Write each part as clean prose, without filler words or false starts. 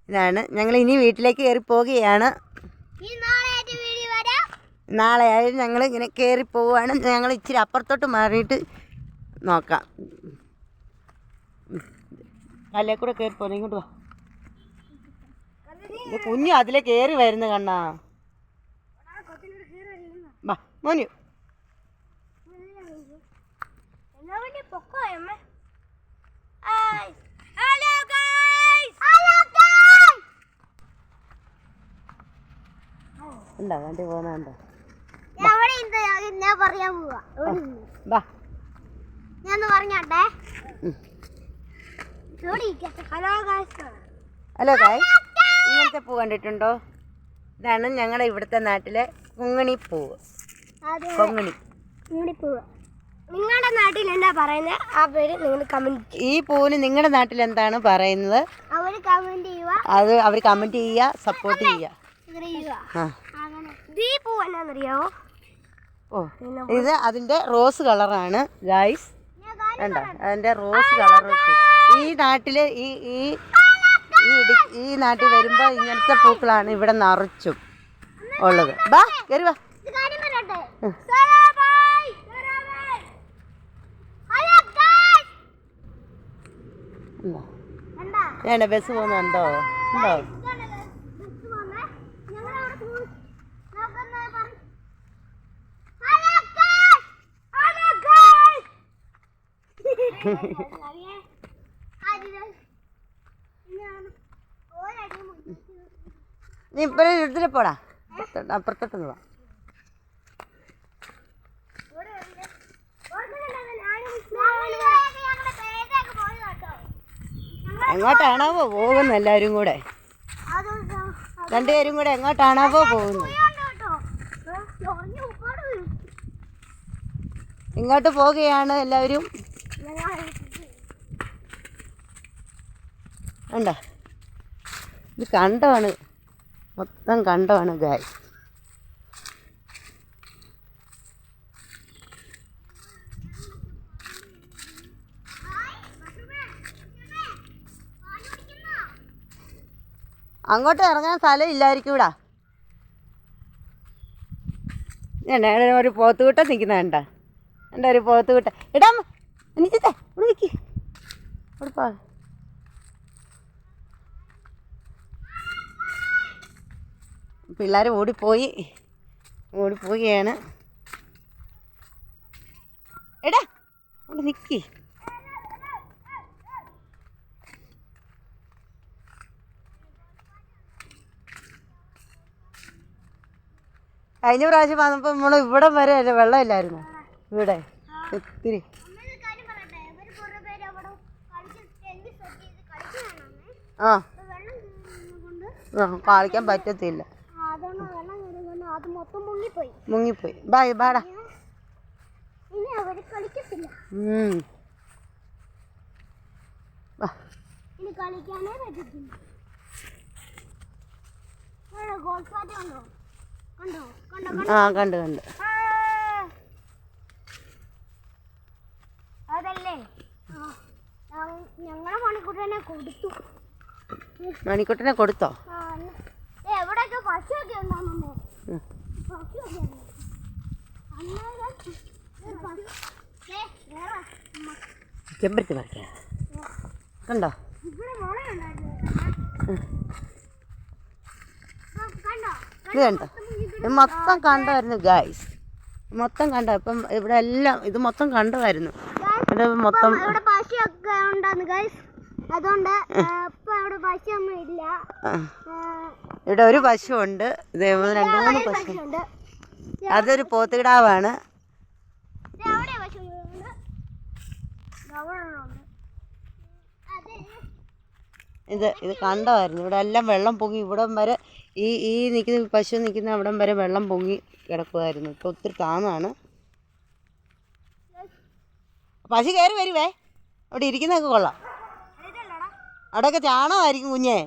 ഇതാണ് ഞങ്ങൾ ഇനി വീട്ടിലേക്ക് കയറി പോവുകയാണ്. നാളെ ആയാലും ഞങ്ങൾ ഇങ്ങനെ കയറി പോവുകയാണ്. ഞങ്ങൾ ഇച്ചിരി അപ്പുറത്തോട്ട് മാറിയിട്ട് നോക്കാം. കല്ലേ കൂടെ കയറി പോകുന്നത്. ഇങ്ങോട്ട് വാ. ഇത് കുഞ്ഞു അതിലെ കയറി വരുന്നു കണ്ണാ. വാ മോനു. ഉണ്ടോ വണ്ടി പോകുന്നുണ്ടോ? ഹലോ ഗായ്, ഇങ്ങനത്തെ പൂ കണ്ടിട്ടുണ്ടോ? ഇതാണ് ഞങ്ങളുടെ ഇവിടുത്തെ നാട്ടിലെ കൊങ്ങണി പൂവ്. കൊങ്ങണി നിങ്ങളുടെ നാട്ടിൽ എന്താ പറയുന്നത്? ആ പേര് നിങ്ങൾ കമന്റ്. ഈ പൂവിന് നിങ്ങളുടെ നാട്ടിൽ എന്താണ് പറയുന്നത്? അവർ കമന്റ് ചെയ്യുക. അത് അവർ കമന്റ് ചെയ്യുക, സപ്പോർട്ട് ചെയ്യുക. ഈ പൂ എന്നാന്നറിയാവോ? ഓ, ഇത് അതിന്റെ റോസ് കളറാണ് ഗായ്സ്. കണ്ടോ അതിന്റെ റോസ് കളർ. ഈ നാട്ടില് ഈ നാട്ടിൽ വരുമ്പോ ഇങ്ങനത്തെ പൂക്കളാണ് ഇവിടെ നിറച്ചും ഉള്ളത്. ബാ കയറി വാ. വേണ്ട ബസ് പോകുന്നുണ്ടോ? ഉണ്ടോ? നീ ഇപ്പഴേ വീട്ടിൽ പോടാ. അപ്പുറത്തോട്ടൊന്ന് വാ. എങ്ങോട്ടാണാവോ പോകുന്നു? എല്ലാവരും കൂടെ രണ്ടുപേരും കൂടെ എങ്ങോട്ടാണാവോ പോകുന്നു? ഇങ്ങോട്ട് പോവുകയാണ് എല്ലാവരും. ഉണ്ടോ? ഇത് കണ്ടമാണ്, മൊത്തം കണ്ടമാണ് ഗായ്സ്. അങ്ങോട്ട് ഇറങ്ങാൻ സ്ഥലം ഇല്ലായിരിക്കും ഇവിടെ. ഒരു പോത്തുകൂട്ട നിൽക്കുന്ന കണ്ട. എൻ്റെ ഒരു പോത്തുകൂട്ട ഇടാം. എനിക്കത്തെ ഇവിടെ നിൽക്കി ഇവിടെ പോ. പിള്ളേർ ഓടിപ്പോവുകയാണ്. എടാ അവിടെ നിൽക്കി. കഴിഞ്ഞ പ്രാവശ്യം വന്നപ്പോൾ നമ്മൾ ഇവിടം വരെ വെള്ളമില്ലായിരുന്നു. ഇവിടെ ഒത്തിരി കളിക്കാൻ പറ്റത്തില്ല. മുങ്ങിപ്പോയി. ബായ് ബാടാ. ആ കണ്ട് അതല്ലേ ഞങ്ങളെ മണിക്കുട്ടനെ കൊടുത്തോ? എവിടെയൊക്കെ പശുവൊക്കെ ഉണ്ടാകുന്നു. ചെമ്പരത്തി പറിക്കാ കണ്ടോ? ഇത് കണ്ടോ? ഇത് മൊത്തം കണ്ടായിരുന്നു ഗായ്സ്. മൊത്തം കണ്ടോ? ഇപ്പം ഇവിടെ എല്ലാം ഇത് മൊത്തം കണ്ടതായിരുന്നു. ഇത് മൊത്തം പശുവൊക്കെ ഉണ്ടായിരുന്നു ഗായ്സ്. അതുകൊണ്ട് ഇപ്പൊ അവിടെ പശുവൊന്നും ഇല്ല. ഇവിടെ ഒരു പശു ഉണ്ട്. ഇത് 2-3 പശു. അതൊരു പോത്തുകിടാവാണ്. ഇത് കണ്ടമായിരുന്നു. ഇവിടെ എല്ലാം വെള്ളം പൊങ്ങി ഇവിടം വരെ. ഈ നിൽക്കുന്ന പശു നിൽക്കുന്ന അവിടം വരെ വെള്ളം പൊങ്ങി കിടക്കുമായിരുന്നു. ഇപ്പോൾ ഒത്തിരി താന്നാണ്. പശു കയറി വരുവേ. അവിടെ ഇരിക്കുന്നതൊക്കെ കൊള്ളാം. അവിടെയൊക്കെ ചാണകമായിരിക്കും കുഞ്ഞേ.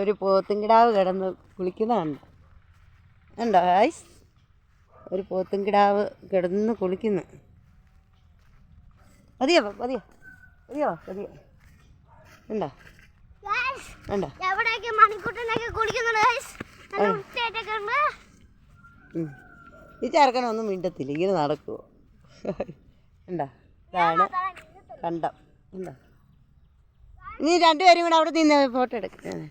ഒരു പോത്തുംകിടാവ് കിടന്ന് കുളിക്കുന്നതാണ്. ഉണ്ടോ ഗൈസ്? ഒരു പോത്തുംകിടാവ് കിടന്ന് കുളിക്കുന്നു. മതിയോ മതിയോ മതിയോ മതിയോ? ഉണ്ടോ ഉണ്ടോ? എവിടെയൊക്കെ മണിക്കൂട്ടനൊക്കെ കുളിക്കുന്നുണ്ട് ഗൈസ്. നല്ല വൃത്തിയായിട്ടൊക്കെ ഉണ്ട്. ഈ ചെറുക്കനൊന്നും മിണ്ടത്തില്ല, ഇങ്ങനെ നടക്കുമോ? ഉണ്ടോ? ഇതാണ് കണ്ടം. ഉണ്ടോ? ഇനി രണ്ടുപേരും കൂടെ അവിടെ നിന്ന് ഫോട്ടോ എടുക്കാം.